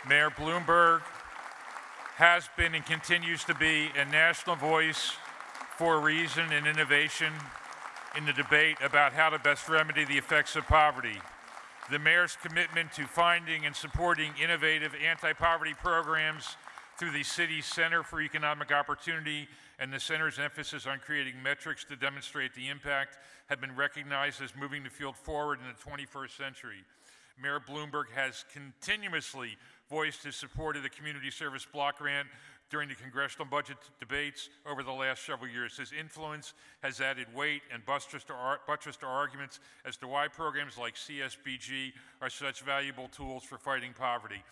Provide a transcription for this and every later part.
Mayor Bloomberg has been and continues to be a national voice for reason and innovation in the debate about how to best remedy the effects of poverty. The mayor's commitment to finding and supporting innovative anti-poverty programs through the city's Center for Economic Opportunity and the center's emphasis on creating metrics to demonstrate the impact have been recognized as moving the field forward in the 21st century. Mayor Bloomberg has continuously voiced his support of the Community Service Block Grant during the congressional budget debates over the last several years. His influence has added weight and buttressed our arguments as to why programs like CSBG are such valuable tools for fighting poverty.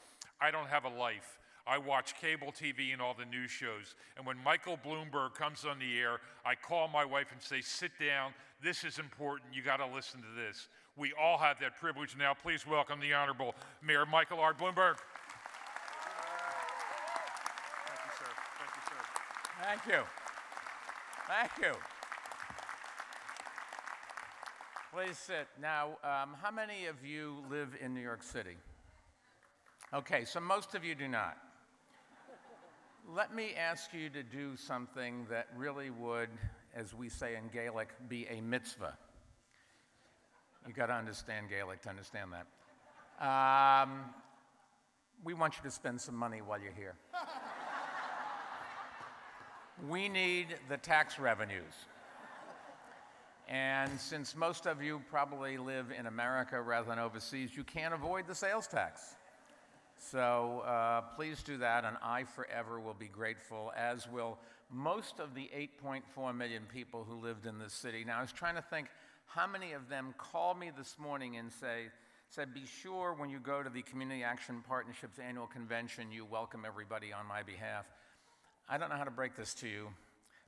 I don't have a life. I watch cable TV and all the news shows. And when Michael Bloomberg comes on the air, I call my wife and say, sit down, this is important, you gotta listen to this. We all have that privilege now. Please welcome the Honorable Mayor Michael R. Bloomberg. Thank you. Thank you. Please sit. Now, how many of you live in New York City? Okay, so most of you do not. Let me ask you to do something that really would, as we say in Gaelic, be a mitzvah. You got to understand Gaelic to understand that. We want you to spend some money while you're here. We need the tax revenues. And since most of you probably live in America rather than overseas, you can't avoid the sales tax. So please do that, and I forever will be grateful, as will most of the 8.4 million people who lived in this city. Now, I was trying to think how many of them called me this morning and said, be sure when you go to the Community Action Partnership's annual convention, you welcome everybody on my behalf. I don't know how to break this to you,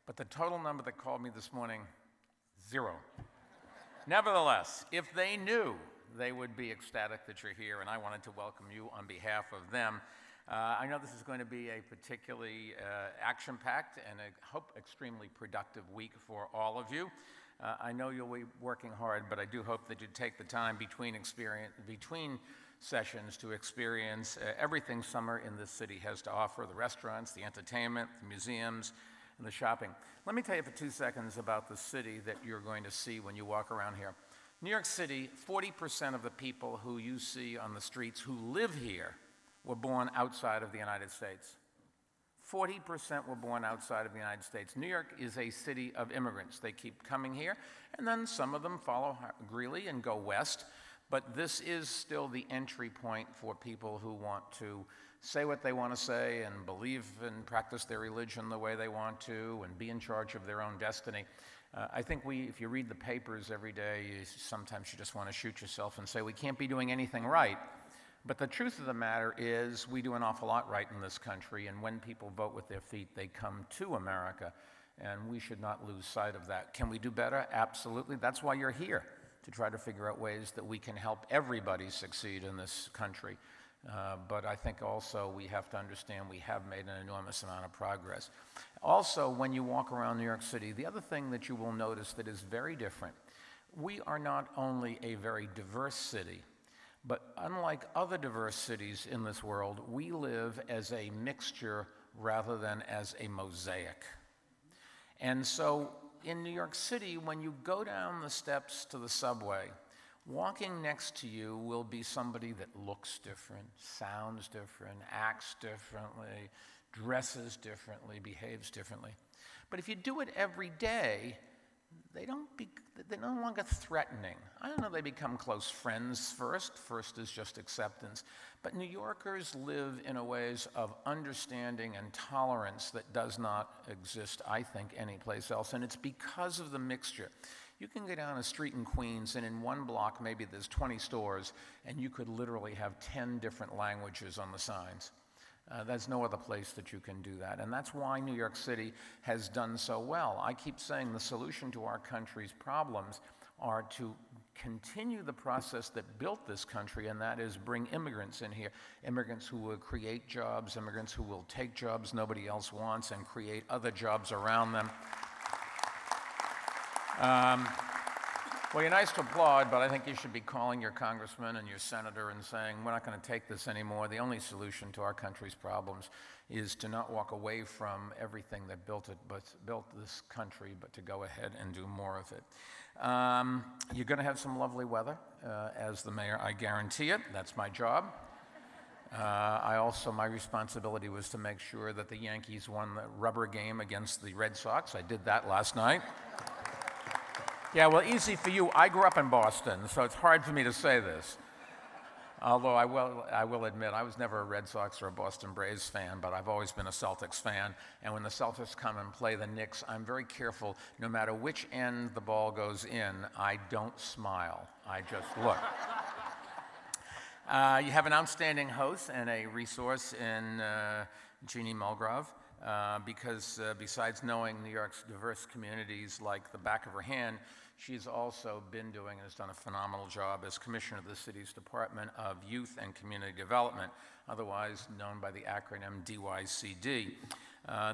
but the total number that called me this morning, 0. Nevertheless, if they knew, they would be ecstatic that you're here, and I wanted to welcome you on behalf of them. I know this is going to be a particularly action-packed and I hope extremely productive week for all of you. I know you'll be working hard, but I do hope that you take the time between sessions to experience everything summer in this city has to offer: the restaurants, the entertainment, the museums, and the shopping. Let me tell you for 2 seconds about the city that you're going to see when you walk around here. New York City, 40% of the people who you see on the streets who live here were born outside of the United States. 40% were born outside of the United States. New York is a city of immigrants. They keep coming here, and then some of them follow Greeley and go west. But this is still the entry point for people who want to say what they want to say and believe and practice their religion the way they want to and be in charge of their own destiny. I think if you read the papers every day, sometimes you just want to shoot yourself and say, we can't be doing anything right. But the truth of the matter is we do an awful lot right in this country, and when people vote with their feet, they come to America, and we should not lose sight of that. Can we do better? Absolutely. That's why you're here, to try to figure out ways that we can help everybody succeed in this country. But I think also we have to understand we have made an enormous amount of progress. Also, when you walk around New York City, the other thing that you will notice that is very different, we are not only a very diverse city, but unlike other diverse cities in this world, we live as a mixture rather than as a mosaic. And so in New York City, when you go down the steps to the subway, walking next to you will be somebody that looks different, sounds different, acts differently, dresses differently, behaves differently. But if you do it every day, they're no longer threatening. I don't know, they become close friends first. First is just acceptance. But New Yorkers live in a ways of understanding and tolerance that does not exist, I think, anyplace else. And it's because of the mixture. You can go down a street in Queens, and in one block, maybe there's 20 stores, and you could literally have 10 different languages on the signs. There's no other place that you can do that. And that's why New York City has done so well. I keep saying the solution to our country's problems are to continue the process that built this country, and that is bring immigrants in here. Immigrants who will create jobs, immigrants who will take jobs nobody else wants and create other jobs around them. Well, you're nice to applaud, but I think you should be calling your congressman and your senator and saying, we're not going to take this anymore. The only solution to our country's problems is to not walk away from everything that built this country, but to go ahead and do more of it. You're going to have some lovely weather. As the mayor, I guarantee it. That's my job. My responsibility was to make sure that the Yankees won the rubber game against the Red Sox. I did that last night. Yeah, well, easy for you. I grew up in Boston, so it's hard for me to say this. Although I will admit, I was never a Red Sox or a Boston Braves fan, but I've always been a Celtics fan. And when the Celtics come and play the Knicks, I'm very careful. No matter which end the ball goes in, I don't smile. I just look. You have an outstanding host and a resource in Jeannie Mulgrove, because besides knowing New York's diverse communities like the back of her hand, she's also been doing and has done a phenomenal job as Commissioner of the city's Department of Youth and Community Development, otherwise known by the acronym DYCD.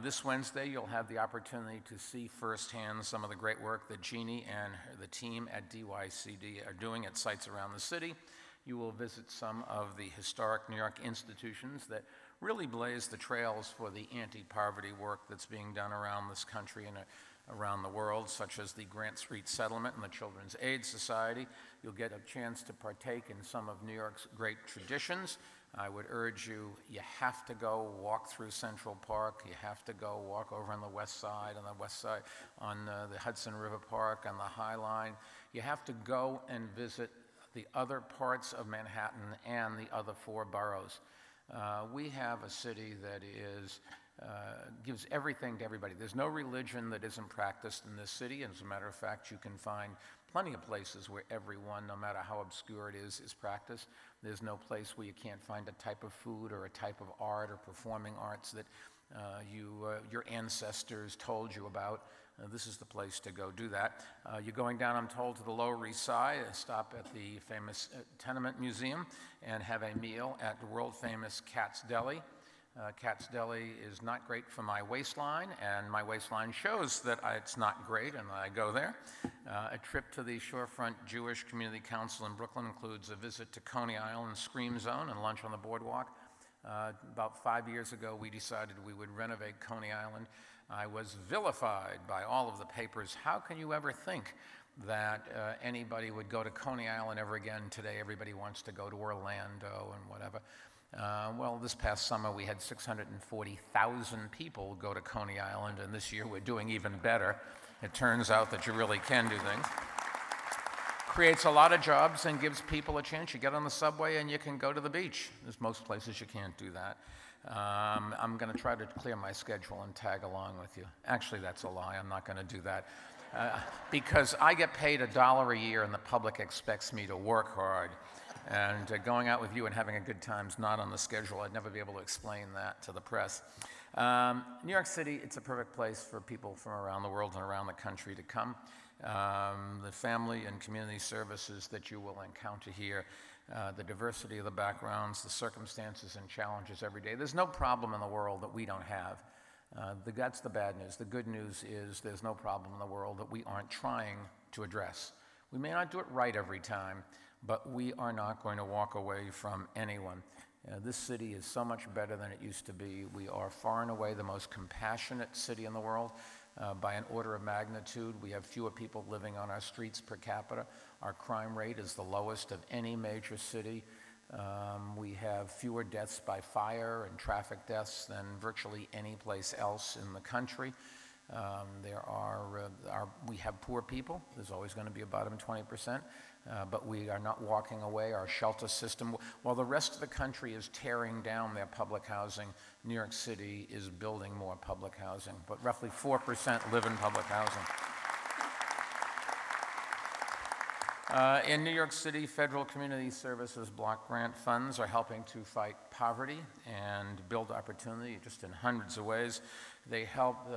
This Wednesday, you'll have the opportunity to see firsthand some of the great work that Jeannie and the team at DYCD are doing at sites around the city. You will visit some of the historic New York institutions that really blaze the trails for the anti-poverty work that's being done around this country and around the world, such as the Grant Street Settlement and the Children's Aid Society. You'll get a chance to partake in some of New York's great traditions. I would urge you, you have to go walk through Central Park. You have to go walk over on the west side, on the Hudson River Park, on the High Line. You have to go and visit the other parts of Manhattan and the other 4 boroughs. We have a city that gives everything to everybody. There's no religion that isn't practiced in this city. As a matter of fact, you can find plenty of places where everyone, no matter how obscure it is practiced. There's no place where you can't find a type of food or a type of art or performing arts that your ancestors told you about. This is the place to go do that. You're going down, I'm told, to the Lower East Side, stop at the famous Tenement Museum, and have a meal at the world-famous Katz Deli. Katz Deli is not great for my waistline, and my waistline shows that it's not great, and I go there. A trip to the Shorefront Jewish Community Council in Brooklyn includes a visit to Coney Island Scream Zone and lunch on the boardwalk. About 5 years ago, we decided we would renovate Coney Island. I was vilified by all of the papers. How can you ever think that anybody would go to Coney Island ever again? Today, everybody wants to go to Orlando and whatever. Well, this past summer, we had 640,000 people go to Coney Island, and this year we're doing even better. It turns out that you really can do things. Creates a lot of jobs and gives people a chance. You get on the subway and you can go to the beach. There's most places you can't do that. I'm going to try to clear my schedule and tag along with you. Actually, that's a lie. I'm not going to do that. Because I get paid $1 a year and the public expects me to work hard. And going out with you and having a good time is not on the schedule. I'd never be able to explain that to the press. New York City, it's a perfect place for people from around the world and around the country to come. The family and community services that you will encounter here, the diversity of the backgrounds, the circumstances and challenges every day. There's no problem in the world that we don't have. That's the bad news. The good news is there's no problem in the world that we aren't trying to address. We may not do it right every time, but we are not going to walk away from anyone. This city is so much better than it used to be. We are far and away the most compassionate city in the world. By an order of magnitude, we have fewer people living on our streets per capita. Our crime rate is the lowest of any major city. We have fewer deaths by fire and traffic deaths than virtually any place else in the country. We have poor people. There's always going to be a bottom 20%, but we are not walking away. Our shelter system, while the rest of the country is tearing down their public housing, New York City is building more public housing, but roughly 4% live in public housing. In New York City, federal community services block grant funds are helping to fight poverty and build opportunity just in hundreds of ways. They help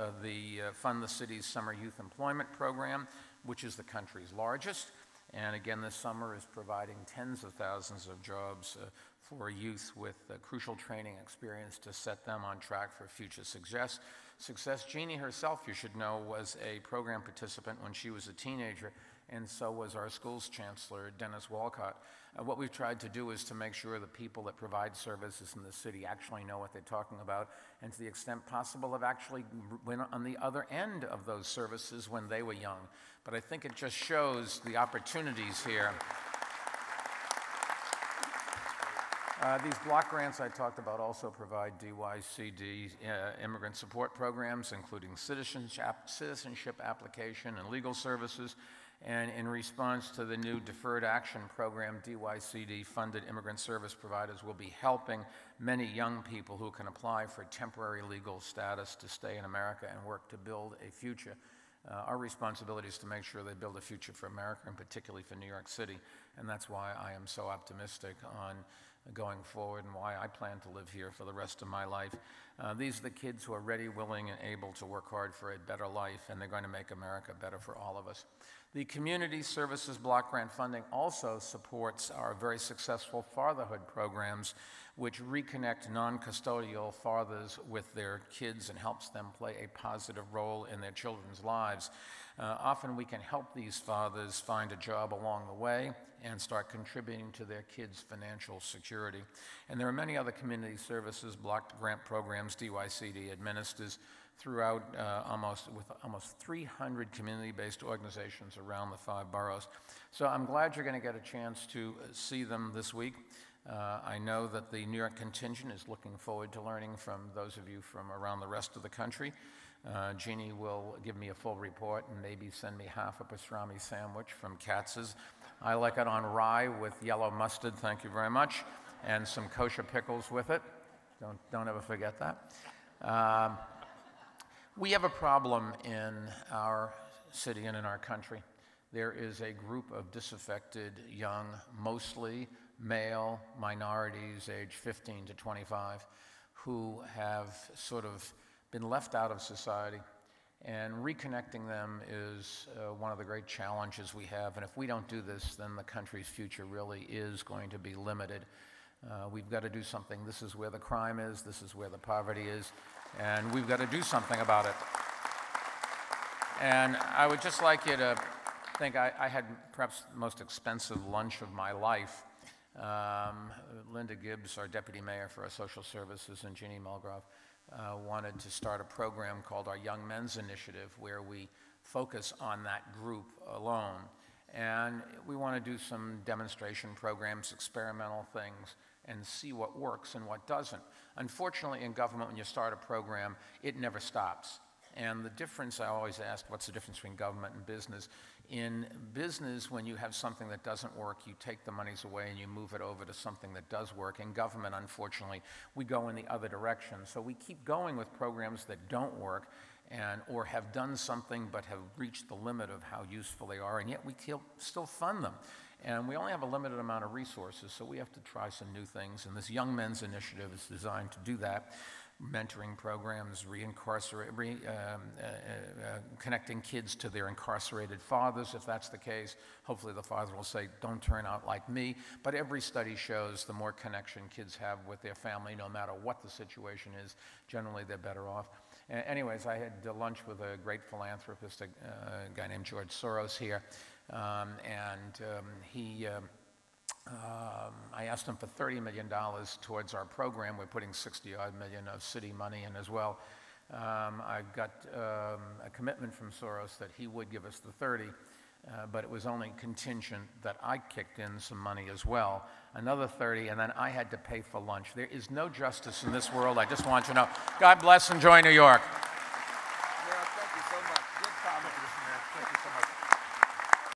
fund the city's summer youth employment program, which is the country's largest. And again, this summer is providing tens of thousands of jobs for youth with crucial training experience to set them on track for future success. Jeannie herself, you should know, was a program participant when she was a teenager and so was our schools chancellor, Dennis Walcott. What we've tried to do is to make sure the people that provide services in the city actually know what they're talking about, and to the extent possible have actually been on the other end of those services when they were young. But I think it just shows the opportunities here. These block grants I talked about also provide DYCD immigrant support programs, including citizenship application and legal services. And in response to the new Deferred Action Program, DYCD-funded immigrant service providers will be helping many young people who can apply for temporary legal status to stay in America and work to build a future. Our responsibility is to make sure they build a future for America, and particularly for New York City. And that's why I am so optimistic on going forward and why I plan to live here for the rest of my life. These are the kids who are ready, willing, and able to work hard for a better life, and they're going to make America better for all of us. The Community Services Block Grant funding also supports our very successful fatherhood programs, which reconnect non-custodial fathers with their kids and helps them play a positive role in their children's lives. Often we can help these fathers find a job along the way and start contributing to their kids' financial security. And there are many other community services block grant programs DYCD administers throughout with almost 300 community-based organizations around the 5 boroughs. So I'm glad you're going to get a chance to see them this week. I know that the New York contingent is looking forward to learning from those of you from around the rest of the country. Jeannie will give me a full report and maybe send me half a pastrami sandwich from Katz's. I like it on rye with yellow mustard, thank you very much, and some kosher pickles with it. Don't ever forget that. We have a problem in our city and in our country. There is a group of disaffected young, mostly male minorities aged 15 to 25 who have sort of been left out of society, and reconnecting them is one of the great challenges we have. And if we don't do this, then the country's future really is going to be limited. We've got to do something. This is where the crime is, this is where the poverty is, and we've got to do something about it. And I would just like you to think I had perhaps the most expensive lunch of my life. Linda Gibbs, our deputy mayor for our social services, and Jeannie Mulgrove wanted to start a program called our Young Men's Initiative, where we focus on that group alone. And we want to do some demonstration programs, experimental things, and see what works and what doesn't. Unfortunately, in government, when you start a program, it never stops. And the difference, I always ask, what's the difference between government and business? In business, when you have something that doesn't work, you take the monies away and you move it over to something that does work. In government, unfortunately, we go in the other direction. So we keep going with programs that don't work or have done something but have reached the limit of how useful they are, and yet we still fund them. And we only have a limited amount of resources, so we have to try some new things. And this Young Men's Initiative is designed to do that. Mentoring programs, connecting kids to their incarcerated fathers, if that's the case. Hopefully the father will say, don't turn out like me. But every study shows the more connection kids have with their family, no matter what the situation is, generally they're better off. Anyways, I had lunch with a great philanthropist, a guy named George Soros here, I asked him for $30 million towards our program. We're putting $60-odd million of city money in as well. I got a commitment from Soros that he would give us the 30, but it was only contingent that I kicked in some money as well, another 30, and then I had to pay for lunch. There is no justice in this world. I just want you to know. God bless. Enjoy New York. Mayor, thank you so much. Good comment, Mr. Mayor. Thank you so much.